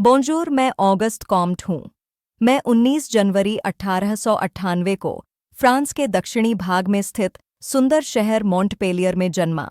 बोंजूर, मैं August Comte हूँ। मैं 19 जनवरी 1898 को फ्रांस के दक्षिणी भाग में स्थित सुंदर शहर मॉन्टपेलियर में जन्मा।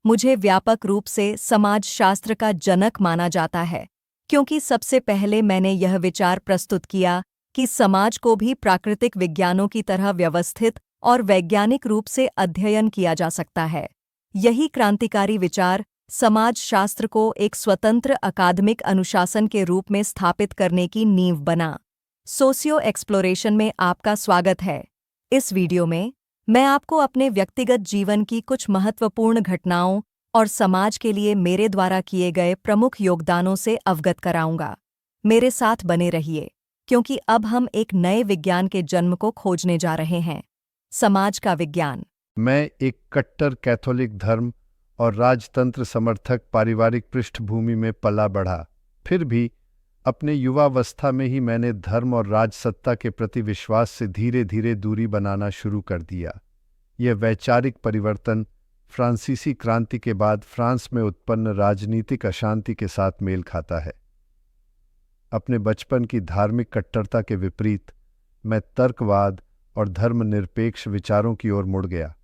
मुझे व्यापक रूप से समाजशास्त्र का जनक माना जाता है, क्योंकि सबसे पहले मैंने यह विचार प्रस्तुत किया कि समाज को भी प्राकृतिक विज्ञानों की तरह व्यवस्थित और वैज्ञानिक रूप से अध्ययन किया जा सकता है। यही क्रांतिकारी विचार समाजशास्त्र को एक स्वतंत्र अकादमिक अनुशासन के रूप में स्थापित करने की नींव बना। सोशियो एक्सप्लोरेशन में आपका स्वागत है। इस वीडियो में मैं आपको अपने व्यक्तिगत जीवन की कुछ महत्वपूर्ण घटनाओं और समाज के लिए मेरे द्वारा किए गए प्रमुख योगदानों से अवगत कराऊंगा। मेरे साथ बने रहिए, क्योंकि अब हम एक नए विज्ञान के जन्म को खोजने जा रहे हैं, समाज का विज्ञान। मैं एक कट्टर कैथोलिक धर्म और राजतंत्र समर्थक पारिवारिक पृष्ठभूमि में पला बढ़ा। फिर भी अपने युवावस्था में ही मैंने धर्म और राजसत्ता के प्रति विश्वास से धीरे धीरे दूरी बनाना शुरू कर दिया। यह वैचारिक परिवर्तन फ्रांसीसी क्रांति के बाद फ्रांस में उत्पन्न राजनीतिक अशांति के साथ मेल खाता है। अपने बचपन की धार्मिक कट्टरता के विपरीत मैं तर्कवाद और धर्मनिरपेक्ष विचारों की ओर मुड़ गया।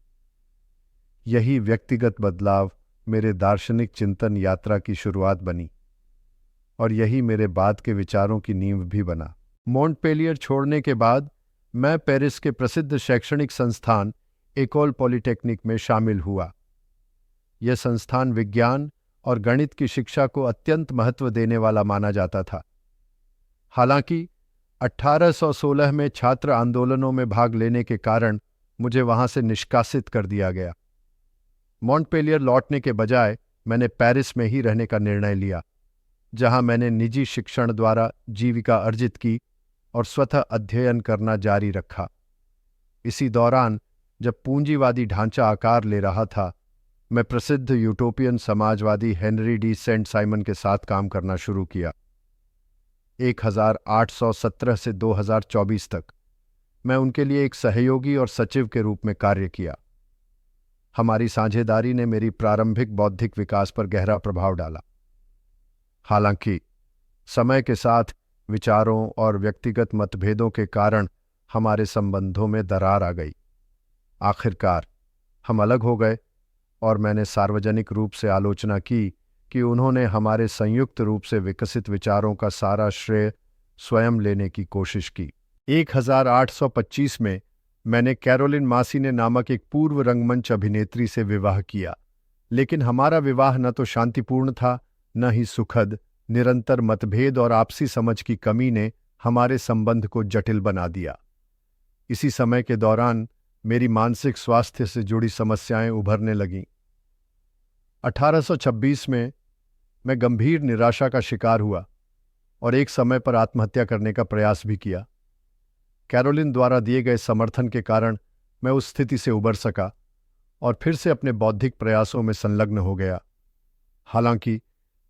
यही व्यक्तिगत बदलाव मेरे दार्शनिक चिंतन यात्रा की शुरुआत बनी, और यही मेरे बाद के विचारों की नींव भी बना। मॉन्टपेलियर छोड़ने के बाद मैं पेरिस के प्रसिद्ध शैक्षणिक संस्थान एकोल पॉलिटेक्निक में शामिल हुआ। यह संस्थान विज्ञान और गणित की शिक्षा को अत्यंत महत्व देने वाला माना जाता था। हालांकि 1816 में छात्र आंदोलनों में भाग लेने के कारण मुझे वहां से निष्कासित कर दिया गया। मॉन्टपेलियर लौटने के बजाय मैंने पेरिस में ही रहने का निर्णय लिया, जहां मैंने निजी शिक्षण द्वारा जीविका अर्जित की और स्वतः अध्ययन करना जारी रखा। इसी दौरान जब पूंजीवादी ढांचा आकार ले रहा था, मैं प्रसिद्ध यूटोपियन समाजवादी हेनरी डी सेंट साइमन के साथ काम करना शुरू किया। 1817 से 2024 तक मैं उनके लिए एक सहयोगी और सचिव के रूप में कार्य किया। हमारी साझेदारी ने मेरी प्रारंभिक बौद्धिक विकास पर गहरा प्रभाव डाला। हालांकि समय के साथ विचारों और व्यक्तिगत मतभेदों के कारण हमारे संबंधों में दरार आ गई। आखिरकार हम अलग हो गए और मैंने सार्वजनिक रूप से आलोचना की कि उन्होंने हमारे संयुक्त रूप से विकसित विचारों का सारा श्रेय स्वयं लेने की कोशिश की। 1825 में मैंने कैरोलिन मासीने नामक एक पूर्व रंगमंच अभिनेत्री से विवाह किया, लेकिन हमारा विवाह न तो शांतिपूर्ण था, न ही सुखद। निरंतर मतभेद और आपसी समझ की कमी ने हमारे संबंध को जटिल बना दिया। इसी समय के दौरान मेरी मानसिक स्वास्थ्य से जुड़ी समस्याएं उभरने लगीं। 1826 में मैं गंभीर निराशा का शिकार हुआ और एक समय पर आत्महत्या करने का प्रयास भी किया। कैरोलिन द्वारा दिए गए समर्थन के कारण मैं उस स्थिति से उबर सका और फिर से अपने बौद्धिक प्रयासों में संलग्न हो गया। हालांकि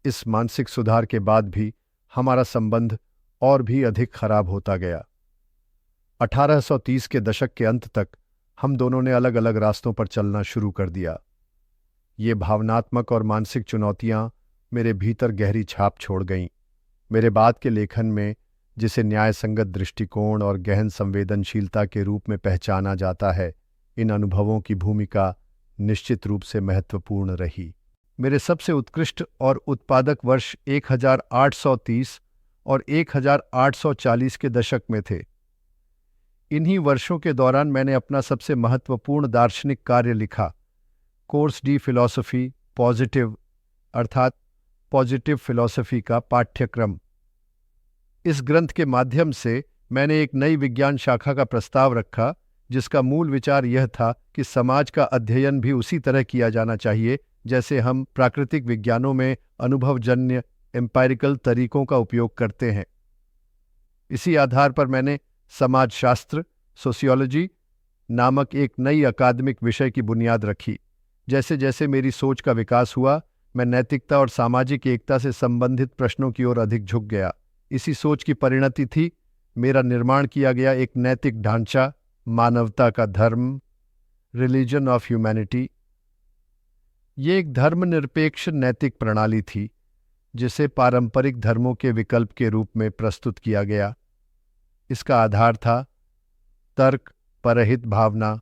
इस मानसिक सुधार के बाद भी हमारा संबंध और भी अधिक खराब होता गया। 1830 के दशक के अंत तक हम दोनों ने अलग अलग रास्तों पर चलना शुरू कर दिया। ये भावनात्मक और मानसिक चुनौतियां मेरे भीतर गहरी छाप छोड़ गईं। मेरे बाद के लेखन में, जिसे न्यायसंगत दृष्टिकोण और गहन संवेदनशीलता के रूप में पहचाना जाता है, इन अनुभवों की भूमिका निश्चित रूप से महत्वपूर्ण रही। मेरे सबसे उत्कृष्ट और उत्पादक वर्ष 1830 और 1840 के दशक में थे। इन्हीं वर्षों के दौरान मैंने अपना सबसे महत्वपूर्ण दार्शनिक कार्य लिखा, कोर्स डी फिलॉसफी पॉजिटिव, अर्थात पॉजिटिव फिलॉसफी का पाठ्यक्रम। इस ग्रंथ के माध्यम से मैंने एक नई विज्ञान शाखा का प्रस्ताव रखा, जिसका मूल विचार यह था कि समाज का अध्ययन भी उसी तरह किया जाना चाहिए जैसे हम प्राकृतिक विज्ञानों में अनुभवजन्य एम्पायरिकल तरीकों का उपयोग करते हैं। इसी आधार पर मैंने समाजशास्त्र, सोशियोलॉजी नामक एक नई अकादमिक विषय की बुनियाद रखी। जैसे जैसे मेरी सोच का विकास हुआ, मैं नैतिकता और सामाजिक एकता से संबंधित प्रश्नों की ओर अधिक झुक गया। इसी सोच की परिणति थी मेरा निर्माण किया गया एक नैतिक ढांचा, मानवता का धर्म, रिलीजन ऑफ ह्यूमैनिटी। ये एक धर्मनिरपेक्ष नैतिक प्रणाली थी जिसे पारंपरिक धर्मों के विकल्प के रूप में प्रस्तुत किया गया। इसका आधार था तर्क, परहित भावना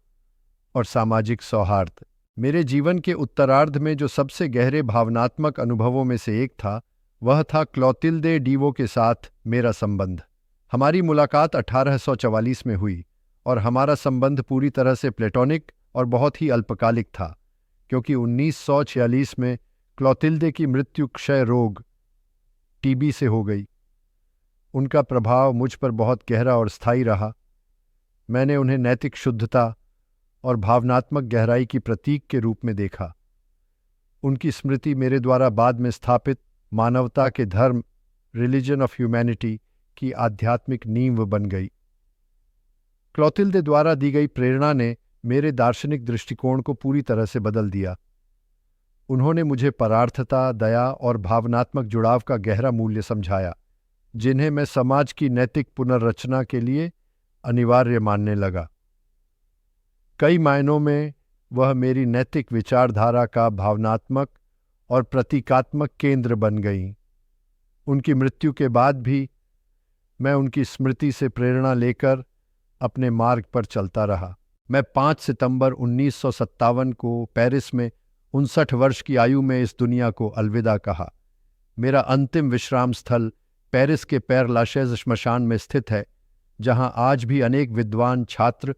और सामाजिक सौहार्द। मेरे जीवन के उत्तरार्ध में जो सबसे गहरे भावनात्मक अनुभवों में से एक था, वह था क्लोतिल्दे डीवो के साथ मेरा संबंध। हमारी मुलाकात 1844 में हुई और हमारा संबंध पूरी तरह से प्लेटोनिक और बहुत ही अल्पकालिक था, क्योंकि 1946 में क्लोतिल्दे की मृत्यु क्षय रोग टीबी से हो गई। उनका प्रभाव मुझ पर बहुत गहरा और स्थायी रहा। मैंने उन्हें नैतिक शुद्धता और भावनात्मक गहराई की प्रतीक के रूप में देखा। उनकी स्मृति मेरे द्वारा बाद में स्थापित मानवता के धर्म, रिलीजन ऑफ ह्यूमैनिटी की आध्यात्मिक नींव बन गई। क्लोतिल्दे द्वारा दी गई प्रेरणा ने मेरे दार्शनिक दृष्टिकोण को पूरी तरह से बदल दिया। उन्होंने मुझे परार्थता, दया और भावनात्मक जुड़ाव का गहरा मूल्य समझाया, जिन्हें मैं समाज की नैतिक पुनर्रचना के लिए अनिवार्य मानने लगा। कई मायनों में वह मेरी नैतिक विचारधारा का भावनात्मक और प्रतीकात्मक केंद्र बन गईं। उनकी मृत्यु के बाद भी मैं उनकी स्मृति से प्रेरणा लेकर अपने मार्ग पर चलता रहा। मैं 5 सितंबर 1957 को पेरिस में 59 वर्ष की आयु में इस दुनिया को अलविदा कहा। मेरा अंतिम विश्राम स्थल पेरिस के पैर लाशेज श्मशान में स्थित है, जहां आज भी अनेक विद्वान छात्र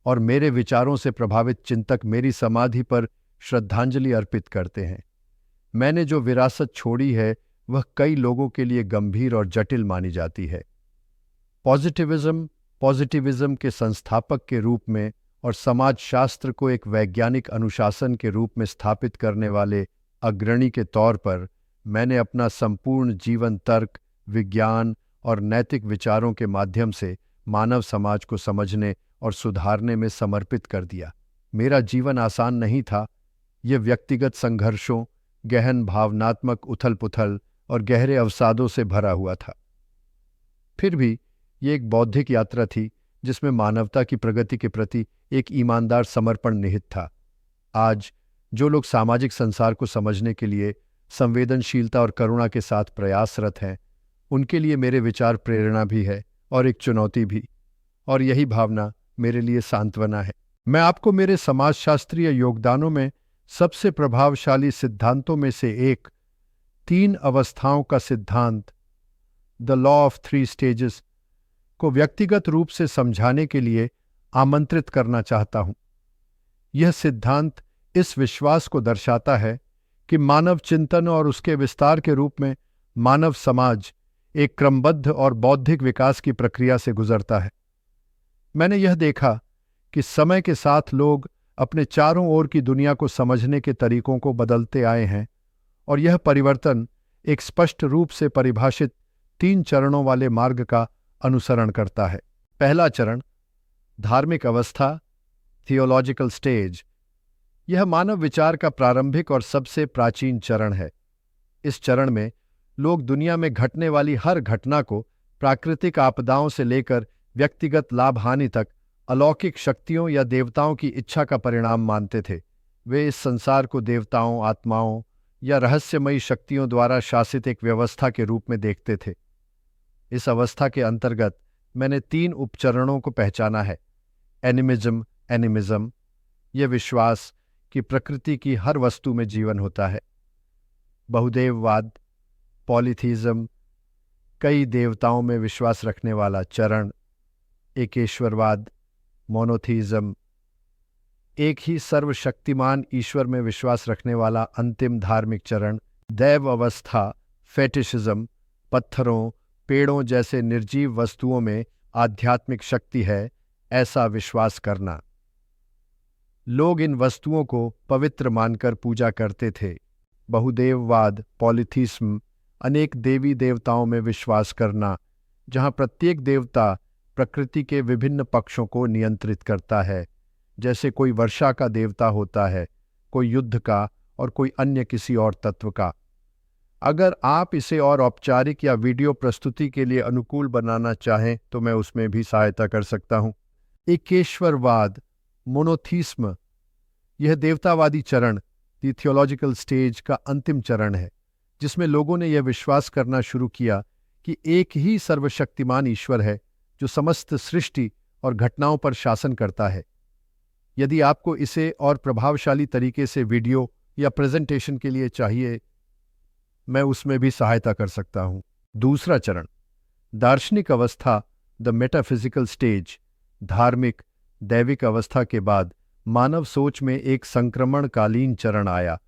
और मेरे विचारों से प्रभावित चिंतक मेरी समाधि पर श्रद्धांजलि अर्पित करते हैं। मैंने जो विरासत छोड़ी है वह कई लोगों के लिए गंभीर और जटिल मानी जाती है। पॉजिटिविज्म के संस्थापक के रूप में और समाजशास्त्र को एक वैज्ञानिक अनुशासन के रूप में स्थापित करने वाले अग्रणी के तौर पर मैंने अपना संपूर्ण जीवन तर्क, विज्ञान और नैतिक विचारों के माध्यम से मानव समाज को समझने और सुधारने में समर्पित कर दिया। मेरा जीवन आसान नहीं था। यह व्यक्तिगत संघर्षों, गहन भावनात्मक उथल-पुथल और गहरे अवसादों से भरा हुआ था। फिर भी ये एक बौद्धिक यात्रा थी जिसमें मानवता की प्रगति के प्रति एक ईमानदार समर्पण निहित था। आज जो लोग सामाजिक संसार को समझने के लिए संवेदनशीलता और करुणा के साथ प्रयासरत हैं, उनके लिए मेरे विचार प्रेरणा भी है और एक चुनौती भी, और यही भावना मेरे लिए सांत्वना है। मैं आपको मेरे समाजशास्त्रीय योगदानों में सबसे प्रभावशाली सिद्धांतों में से एक 3 अवस्थाओं का सिद्धांत, द लॉ ऑफ 3 स्टेजेस, को व्यक्तिगत रूप से समझाने के लिए आमंत्रित करना चाहता हूं। यह सिद्धांत इस विश्वास को दर्शाता है कि मानव चिंतन और उसके विस्तार के रूप में मानव समाज एक क्रमबद्ध और बौद्धिक विकास की प्रक्रिया से गुजरता है। मैंने यह देखा कि समय के साथ लोग अपने चारों ओर की दुनिया को समझने के तरीकों को बदलते आए हैं, और यह परिवर्तन एक स्पष्ट रूप से परिभाषित 3 चरणों वाले मार्ग का अनुसरण करता है। पहला चरण, धार्मिक अवस्था, थियोलॉजिकल स्टेज। यह मानव विचार का प्रारंभिक और सबसे प्राचीन चरण है। इस चरण में लोग दुनिया में घटने वाली हर घटना को प्राकृतिक आपदाओं से लेकर व्यक्तिगत लाभ हानि तक अलौकिक शक्तियों या देवताओं की इच्छा का परिणाम मानते थे। वे इस संसार को देवताओं, आत्माओं या रहस्यमयी शक्तियों द्वारा शासित एक व्यवस्था के रूप में देखते थे। इस अवस्था के अंतर्गत मैंने 3 उपचरणों को पहचाना है। एनिमिज्म, यह विश्वास कि प्रकृति की हर वस्तु में जीवन होता है। बहुदेववाद, पॉलीथीज्म, कई देवताओं में विश्वास रखने वाला चरण। एकेश्वरवाद, मोनोथीज्म, एक ही सर्वशक्तिमान ईश्वर में विश्वास रखने वाला अंतिम धार्मिक चरण। दैव अवस्था, फेटिशिज्म, पत्थरों, पेड़ों जैसे निर्जीव वस्तुओं में आध्यात्मिक शक्ति है, ऐसा विश्वास करना। लोग इन वस्तुओं को पवित्र मानकर पूजा करते थे। बहुदेववाद, पॉलीथीज्म, अनेक देवी देवताओं में विश्वास करना, जहाँ प्रत्येक देवता प्रकृति के विभिन्न पक्षों को नियंत्रित करता है, जैसे कोई वर्षा का देवता होता है, कोई युद्ध का और कोई अन्य किसी और तत्व का। अगर आप इसे और औपचारिक या वीडियो प्रस्तुति के लिए अनुकूल बनाना चाहें तो मैं उसमें भी सहायता कर सकता हूँ। एकेश्वरवाद, मोनोथीस्म, यह देवतावादी चरण, द थियोलॉजिकल स्टेज का अंतिम चरण है। जिसमें लोगों ने यह विश्वास करना शुरू किया कि एक ही सर्वशक्तिमान ईश्वर है जो समस्त सृष्टि और घटनाओं पर शासन करता है। यदि आपको इसे और प्रभावशाली तरीके से वीडियो या प्रेजेंटेशन के लिए चाहिए, मैं उसमें भी सहायता कर सकता हूं। दूसरा चरण, दार्शनिक अवस्था, द मेटाफिजिकल स्टेज। धार्मिक दैविक अवस्था के बाद मानव सोच में एक संक्रमणकालीन चरण आया,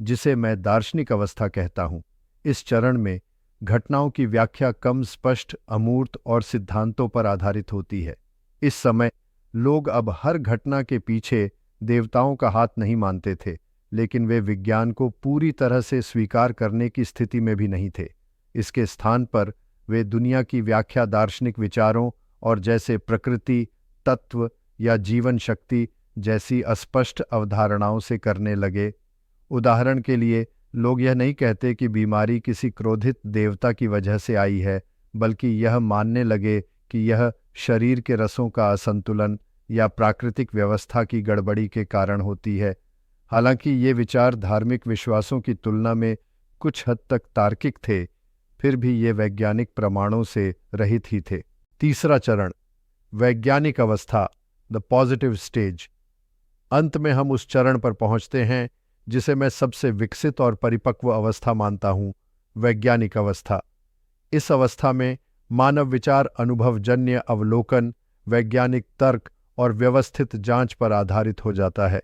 जिसे मैं दार्शनिक अवस्था कहता हूं। इस चरण में घटनाओं की व्याख्या कम स्पष्ट, अमूर्त और सिद्धांतों पर आधारित होती है। इस समय लोग अब हर घटना के पीछे देवताओं का हाथ नहीं मानते थे, लेकिन वे विज्ञान को पूरी तरह से स्वीकार करने की स्थिति में भी नहीं थे। इसके स्थान पर वे दुनिया की व्याख्या दार्शनिक विचारों और जैसे प्रकृति, तत्व या जीवन शक्ति जैसी अस्पष्ट अवधारणाओं से करने लगे। उदाहरण के लिए, लोग यह नहीं कहते कि बीमारी किसी क्रोधित देवता की वजह से आई है, बल्कि यह मानने लगे कि यह शरीर के रसों का असंतुलन या प्राकृतिक व्यवस्था की गड़बड़ी के कारण होती है। हालांकि ये विचार धार्मिक विश्वासों की तुलना में कुछ हद तक तार्किक थे, फिर भी ये वैज्ञानिक प्रमाणों से रहित ही थे। तीसरा चरण, वैज्ञानिक अवस्था, द पॉजिटिव स्टेज। अंत में हम उस चरण पर पहुंचते हैं जिसे मैं सबसे विकसित और परिपक्व अवस्था मानता हूं, वैज्ञानिक अवस्था। इस अवस्था में मानव विचार अनुभवजन्य अवलोकन, वैज्ञानिक तर्क और व्यवस्थित जांच पर आधारित हो जाता है।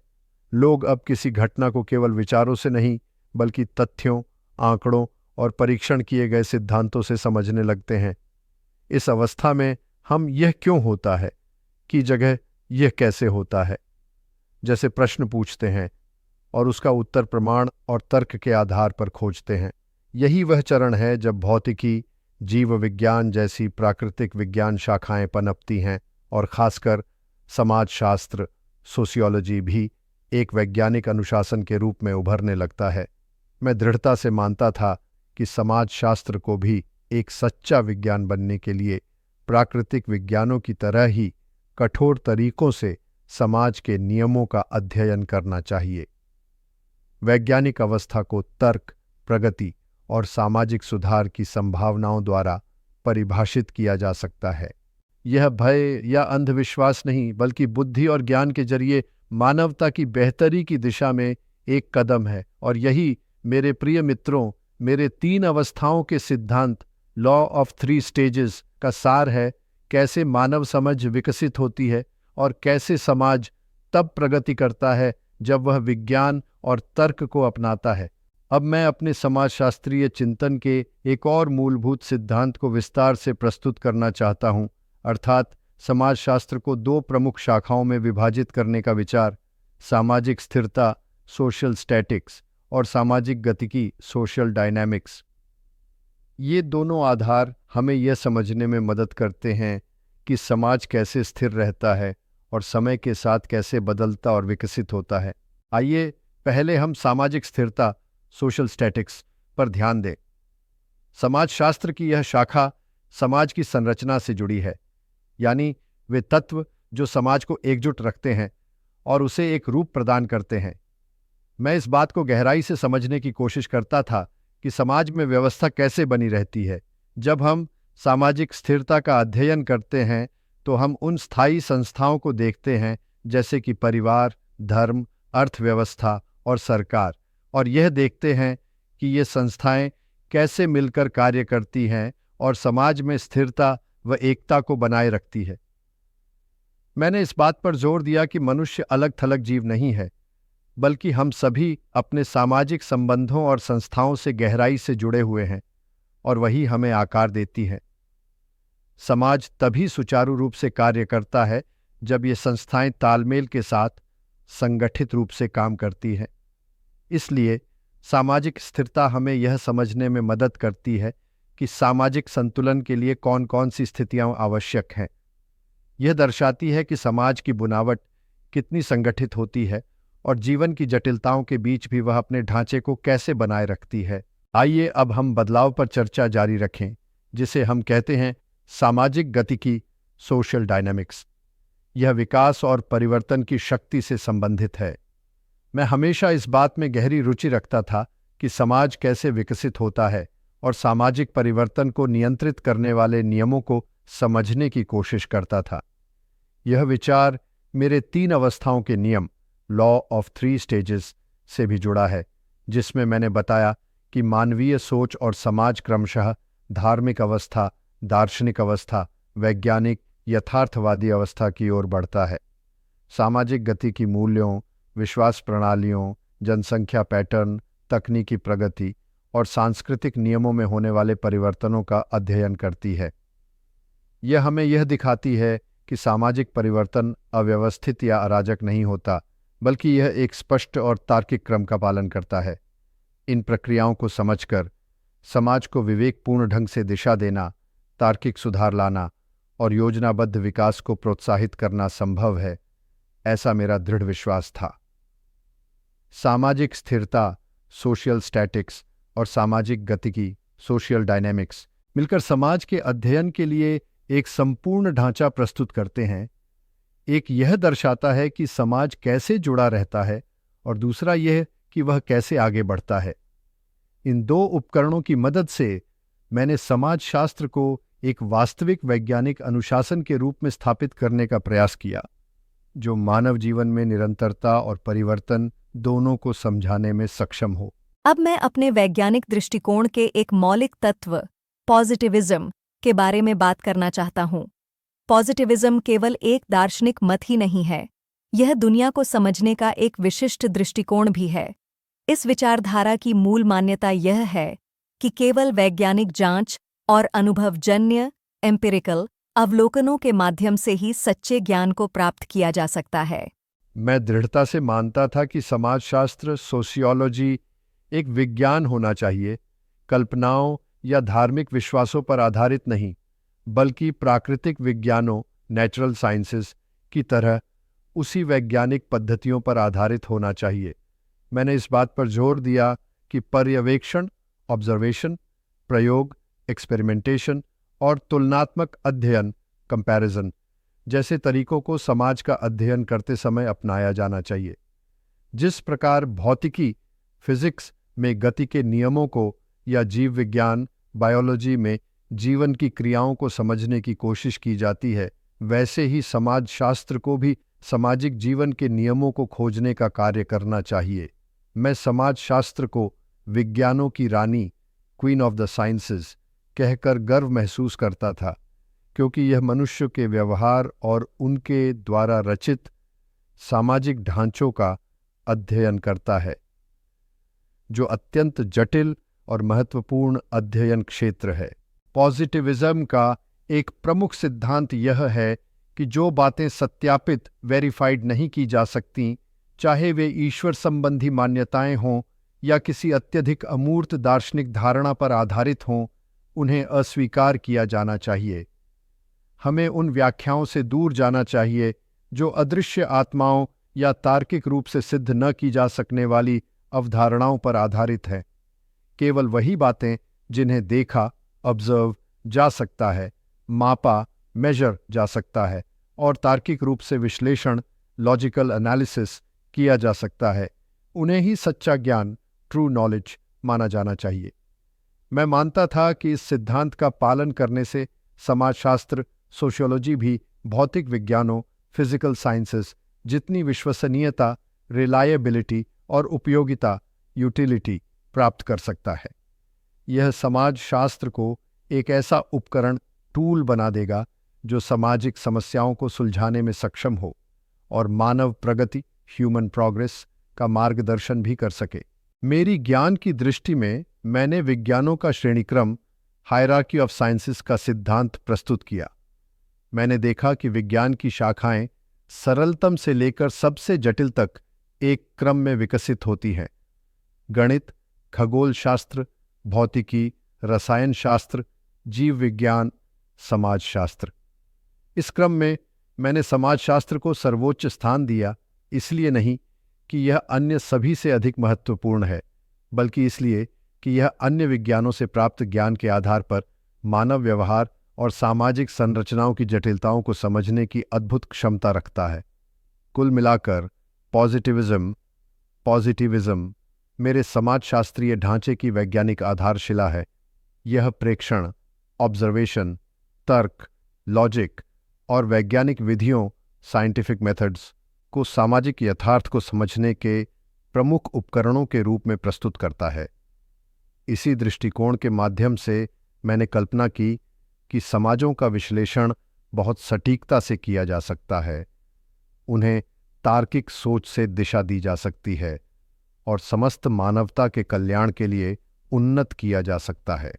लोग अब किसी घटना को केवल विचारों से नहीं, बल्कि तथ्यों, आंकड़ों और परीक्षण किए गए सिद्धांतों से समझने लगते हैं। इस अवस्था में हम यह क्यों होता है की जगह यह कैसे होता है जैसे प्रश्न पूछते हैं और उसका उत्तर प्रमाण और तर्क के आधार पर खोजते हैं। यही वह चरण है जब भौतिकी, जीव विज्ञान जैसी प्राकृतिक विज्ञान शाखाएं पनपती हैं और खासकर समाजशास्त्र, सोशियोलॉजी भी एक वैज्ञानिक अनुशासन के रूप में उभरने लगता है। मैं दृढ़ता से मानता था कि समाजशास्त्र को भी एक सच्चा विज्ञान बनने के लिए प्राकृतिक विज्ञानों की तरह ही कठोर तरीकों से समाज के नियमों का अध्ययन करना चाहिए। वैज्ञानिक अवस्था को तर्क, प्रगति और सामाजिक सुधार की संभावनाओं द्वारा परिभाषित किया जा सकता है। यह भय या अंधविश्वास नहीं, बल्कि बुद्धि और ज्ञान के जरिए मानवता की बेहतरी की दिशा में एक कदम है। और यही, मेरे प्रिय मित्रों, मेरे 3 अवस्थाओं के सिद्धांत, लॉ ऑफ 3 स्टेजेस का सार है। कैसे मानव समझ विकसित होती है और कैसे समाज तब प्रगति करता है जब वह विज्ञान और तर्क को अपनाता है। अब मैं अपने समाजशास्त्रीय चिंतन के एक और मूलभूत सिद्धांत को विस्तार से प्रस्तुत करना चाहता हूं, अर्थात समाजशास्त्र को 2 प्रमुख शाखाओं में विभाजित करने का विचार, सामाजिक स्थिरता, सोशल स्टैटिक्स, और सामाजिक गतिकी, सोशल डायनामिक्स। ये दोनों आधार हमें यह समझने में मदद करते हैं कि समाज कैसे स्थिर रहता है और समय के साथ कैसे बदलता और विकसित होता है। आइए पहले हम सामाजिक स्थिरता, सोशल स्टैटिक्स पर ध्यान दें। समाजशास्त्र की यह शाखा समाज की संरचना से जुड़ी है, यानी वे तत्व जो समाज को एकजुट रखते हैं और उसे एक रूप प्रदान करते हैं। मैं इस बात को गहराई से समझने की कोशिश करता था कि समाज में व्यवस्था कैसे बनी रहती है। जब हम सामाजिक स्थिरता का अध्ययन करते हैं तो हम उन स्थायी संस्थाओं को देखते हैं जैसे कि परिवार, धर्म, अर्थव्यवस्था और सरकार, और यह देखते हैं कि ये संस्थाएं कैसे मिलकर कार्य करती हैं और समाज में स्थिरता व एकता को बनाए रखती है। मैंने इस बात पर जोर दिया कि मनुष्य अलग थलग जीव नहीं है, बल्कि हम सभी अपने सामाजिक संबंधों और संस्थाओं से गहराई से जुड़े हुए हैं और वही हमें आकार देती है। समाज तभी सुचारू रूप से कार्य करता है जब ये संस्थाएं तालमेल के साथ संगठित रूप से काम करती हैं। इसलिए सामाजिक स्थिरता हमें यह समझने में मदद करती है कि सामाजिक संतुलन के लिए कौन कौन सी स्थितियां आवश्यक हैं। यह दर्शाती है कि समाज की बुनावट कितनी संगठित होती है और जीवन की जटिलताओं के बीच भी वह अपने ढांचे को कैसे बनाए रखती है। आइए अब हम बदलाव पर चर्चा जारी रखें, जिसे हम कहते हैं सामाजिक गतिकी, सोशल डायनामिक्स। यह विकास और परिवर्तन की शक्ति से संबंधित है। मैं हमेशा इस बात में गहरी रुचि रखता था कि समाज कैसे विकसित होता है और सामाजिक परिवर्तन को नियंत्रित करने वाले नियमों को समझने की कोशिश करता था। यह विचार मेरे 3 अवस्थाओं के नियम, लॉ ऑफ 3 स्टेजेस, से भी जुड़ा है, जिसमें मैंने बताया कि मानवीय सोच और समाज क्रमशः धार्मिक अवस्था, दार्शनिक अवस्था, वैज्ञानिक यथार्थवादी अवस्था की ओर बढ़ता है। सामाजिक गति की मूल्यों, विश्वास प्रणालियों, जनसंख्या पैटर्न, तकनीकी प्रगति और सांस्कृतिक नियमों में होने वाले परिवर्तनों का अध्ययन करती है। यह हमें यह दिखाती है कि सामाजिक परिवर्तन अव्यवस्थित या अराजक नहीं होता, बल्कि यह एक स्पष्ट और तार्किक क्रम का पालन करता है। इन प्रक्रियाओं को समझकर समाज को विवेकपूर्ण ढंग से दिशा देना, तार्किक सुधार लाना और योजनाबद्ध विकास को प्रोत्साहित करना संभव है, ऐसा मेरा दृढ़ विश्वास था। सामाजिक स्थिरता, सोशल स्टैटिक्स और सामाजिक गतिकी, सोशल डायनेमिक्स, मिलकर समाज के अध्ययन के लिए एक संपूर्ण ढांचा प्रस्तुत करते हैं। एक यह दर्शाता है कि समाज कैसे जुड़ा रहता है और दूसरा यह कि वह कैसे आगे बढ़ता है। इन 2 उपकरणों की मदद से मैंने समाजशास्त्र को एक वास्तविक वैज्ञानिक अनुशासन के रूप में स्थापित करने का प्रयास किया, जो मानव जीवन में निरंतरता और परिवर्तन दोनों को समझाने में सक्षम हो। अब मैं अपने वैज्ञानिक दृष्टिकोण के एक मौलिक तत्व, पॉजिटिविज्म, के बारे में बात करना चाहता हूँ। पॉजिटिविज्म केवल एक दार्शनिक मत ही नहीं है, यह दुनिया को समझने का एक विशिष्ट दृष्टिकोण भी है। इस विचारधारा की मूल मान्यता यह है कि केवल वैज्ञानिक जांच और अनुभवजन्य एम्पिरिकल अवलोकनों के माध्यम से ही सच्चे ज्ञान को प्राप्त किया जा सकता है। मैं दृढ़ता से मानता था कि समाजशास्त्र, सोशियोलॉजी एक विज्ञान होना चाहिए, कल्पनाओं या धार्मिक विश्वासों पर आधारित नहीं, बल्कि प्राकृतिक विज्ञानों, नेचुरल साइंसेस की तरह उसी वैज्ञानिक पद्धतियों पर आधारित होना चाहिए। मैंने इस बात पर जोर दिया कि पर्यवेक्षण, ऑब्जर्वेशन, प्रयोग, एक्सपेरिमेंटेशन और तुलनात्मक अध्ययन, कंपैरिजन, जैसे तरीकों को समाज का अध्ययन करते समय अपनाया जाना चाहिए। जिस प्रकार भौतिकी, फिजिक्स में गति के नियमों को या जीव विज्ञान, बायोलॉजी में जीवन की क्रियाओं को समझने की कोशिश की जाती है, वैसे ही समाजशास्त्र को भी सामाजिक जीवन के नियमों को खोजने का कार्य करना चाहिए। मैं समाजशास्त्र को विज्ञानों की रानी, क्वीन ऑफ द साइंसेस, कहकर गर्व महसूस करता था, क्योंकि यह मनुष्य के व्यवहार और उनके द्वारा रचित सामाजिक ढांचों का अध्ययन करता है, जो अत्यंत जटिल और महत्वपूर्ण अध्ययन क्षेत्र है। पॉजिटिविज्म का एक प्रमुख सिद्धांत यह है कि जो बातें सत्यापित, वेरीफाइड नहीं की जा सकती, चाहे वे ईश्वर संबंधी मान्यताएं हों या किसी अत्यधिक अमूर्त दार्शनिक धारणा पर आधारित हों, उन्हें अस्वीकार किया जाना चाहिए। हमें उन व्याख्याओं से दूर जाना चाहिए जो अदृश्य आत्माओं या तार्किक रूप से सिद्ध न की जा सकने वाली अवधारणाओं पर आधारित हैं। केवल वही बातें जिन्हें देखा, ऑब्जर्व जा सकता है, मापा, मेजर जा सकता है और तार्किक रूप से विश्लेषण, लॉजिकल एनालिसिस किया जा सकता है, उन्हें ही सच्चा ज्ञान, ट्रू नॉलेज माना जाना चाहिए। मैं मानता था कि इस सिद्धांत का पालन करने से समाजशास्त्र, सोशियोलॉजी भी भौतिक विज्ञानों, फिजिकल साइंसेस जितनी विश्वसनीयता, रिलायबिलिटी और उपयोगिता, यूटिलिटी प्राप्त कर सकता है। यह समाजशास्त्र को एक ऐसा उपकरण, टूल बना देगा जो सामाजिक समस्याओं को सुलझाने में सक्षम हो और मानव प्रगति, ह्यूमन प्रोग्रेस का मार्गदर्शन भी कर सके। मेरी ज्ञान की दृष्टि में मैंने विज्ञानों का श्रेणीक्रम, हायरार्की ऑफ साइंसेस का सिद्धांत प्रस्तुत किया। मैंने देखा कि विज्ञान की शाखाएं सरलतम से लेकर सबसे जटिल तक एक क्रम में विकसित होती हैं। गणित, खगोल शास्त्र, भौतिकी, रसायन शास्त्र, जीव विज्ञान, समाजशास्त्र। इस क्रम में मैंने समाजशास्त्र को सर्वोच्च स्थान दिया, इसलिए नहीं कि यह अन्य सभी से अधिक महत्वपूर्ण है, बल्कि इसलिए कि यह अन्य विज्ञानों से प्राप्त ज्ञान के आधार पर मानव व्यवहार और सामाजिक संरचनाओं की जटिलताओं को समझने की अद्भुत क्षमता रखता है। कुल मिलाकर पॉजिटिविज्म मेरे समाजशास्त्रीय ढांचे की वैज्ञानिक आधारशिला है। यह प्रेक्षण, ऑब्जर्वेशन, तर्क, लॉजिक और वैज्ञानिक विधियों, साइंटिफिक मेथड्स को सामाजिक यथार्थ को समझने के प्रमुख उपकरणों के रूप में प्रस्तुत करता है। इसी दृष्टिकोण के माध्यम से मैंने कल्पना की कि समाजों का विश्लेषण बहुत सटीकता से किया जा सकता है, उन्हें तार्किक सोच से दिशा दी जा सकती है और समस्त मानवता के कल्याण के लिए उन्नत किया जा सकता है।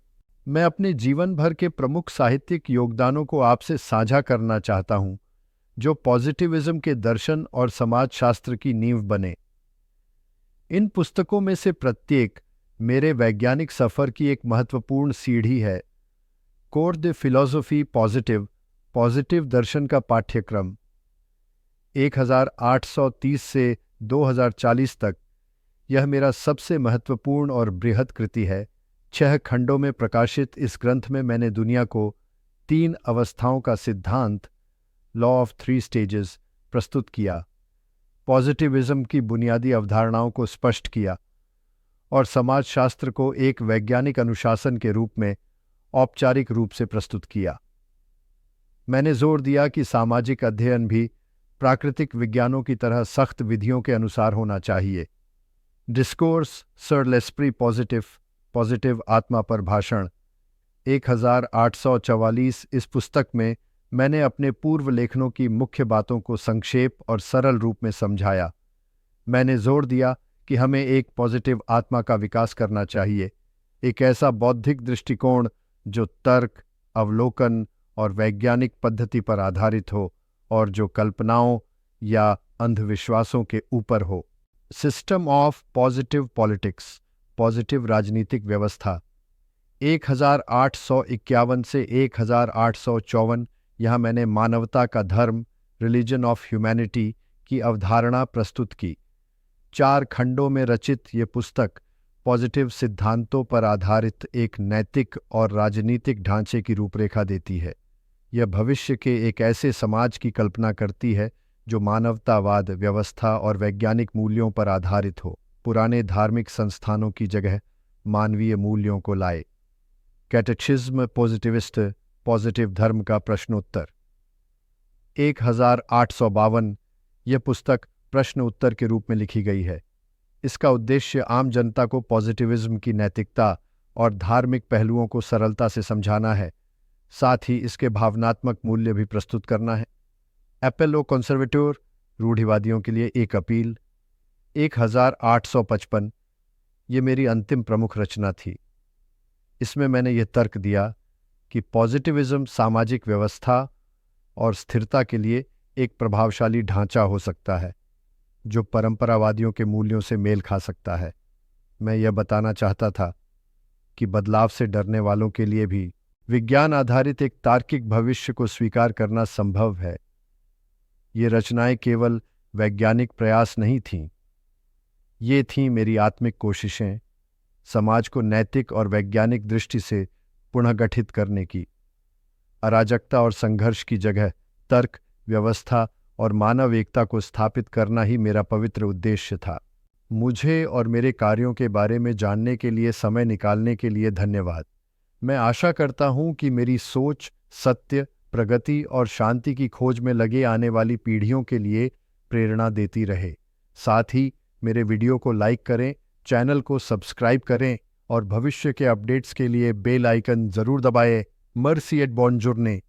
मैं अपने जीवन भर के प्रमुख साहित्यिक योगदानों को आपसे साझा करना चाहता हूं, जो पॉजिटिविज्म के दर्शन और समाजशास्त्र की नींव बने। इन पुस्तकों में से प्रत्येक मेरे वैज्ञानिक सफर की एक महत्वपूर्ण सीढ़ी है। कोर द फिलॉसफी पॉजिटिव दर्शन का पाठ्यक्रम 1830 से 2040 तक, यह मेरा सबसे महत्वपूर्ण और बृहद कृति है। 6 खंडों में प्रकाशित इस ग्रंथ में मैंने दुनिया को 3 अवस्थाओं का सिद्धांत, लॉ ऑफ 3 स्टेजेस, प्रस्तुत किया, पॉजिटिविज्म की बुनियादी अवधारणाओं को स्पष्ट किया और समाजशास्त्र को एक वैज्ञानिक अनुशासन के रूप में औपचारिक रूप से प्रस्तुत किया। मैंने जोर दिया कि सामाजिक अध्ययन भी प्राकृतिक विज्ञानों की तरह सख्त विधियों के अनुसार होना चाहिए। डिस्कोर्स सर लेस्प्री पॉजिटिव आत्मा पर भाषण 1844। इस पुस्तक में मैंने अपने पूर्व लेखनों की मुख्य बातों को संक्षेप और सरल रूप में समझाया। मैंने जोर दिया कि हमें एक पॉजिटिव आत्मा का विकास करना चाहिए, एक ऐसा बौद्धिक दृष्टिकोण जो तर्क, अवलोकन और वैज्ञानिक पद्धति पर आधारित हो और जो कल्पनाओं या अंधविश्वासों के ऊपर हो। System of positive politics, positive राजनीतिक व्यवस्था 1851 से 1854। यहाँ मैंने मानवता का धर्म, रिलीजन ऑफ ह्यूमैनिटी की अवधारणा प्रस्तुत की। 4 खंडों में रचित ये पुस्तक पॉजिटिव सिद्धांतों पर आधारित एक नैतिक और राजनीतिक ढांचे की रूपरेखा देती है। यह भविष्य के एक ऐसे समाज की कल्पना करती है जो मानवतावाद, व्यवस्था और वैज्ञानिक मूल्यों पर आधारित हो, पुराने धार्मिक संस्थानों की जगह मानवीय मूल्यों को लाए। कैटेचिज्म पॉजिटिविस्ट, पॉजिटिव धर्म का प्रश्नोत्तर 1852। यह पुस्तक प्रश्न उत्तर के रूप में लिखी गई है। इसका उद्देश्य आम जनता को पॉजिटिविज्म की नैतिकता और धार्मिक पहलुओं को सरलता से समझाना है, साथ ही इसके भावनात्मक मूल्य भी प्रस्तुत करना है। एपेलो कंसर्वेटोर, रूढ़िवादियों के लिए एक अपील 1855। ये मेरी अंतिम प्रमुख रचना थी। इसमें मैंने यह तर्क दिया कि पॉजिटिविज्म सामाजिक व्यवस्था और स्थिरता के लिए एक प्रभावशाली ढांचा हो सकता है जो परंपरावादियों के मूल्यों से मेल खा सकता है। मैं यह बताना चाहता था कि बदलाव से डरने वालों के लिए भी विज्ञान आधारित एक तार्किक भविष्य को स्वीकार करना संभव है। ये रचनाएं केवल वैज्ञानिक प्रयास नहीं थीं, ये थीं मेरी आत्मिक कोशिशें, समाज को नैतिक और वैज्ञानिक दृष्टि से पुनर्गठित करने की। अराजकता और संघर्ष की जगह तर्क, व्यवस्था और मानव एकता को स्थापित करना ही मेरा पवित्र उद्देश्य था। मुझे और मेरे कार्यों के बारे में जानने के लिए समय निकालने के लिए धन्यवाद। मैं आशा करता हूं कि मेरी सोच सत्य, प्रगति और शांति की खोज में लगे आने वाली पीढ़ियों के लिए प्रेरणा देती रहे। साथ ही मेरे वीडियो को लाइक करें, चैनल को सब्सक्राइब करें और भविष्य के अपडेट्स के लिए बेल आइकन जरूर दबाएं। मर्सी एट बॉनजोर्ने।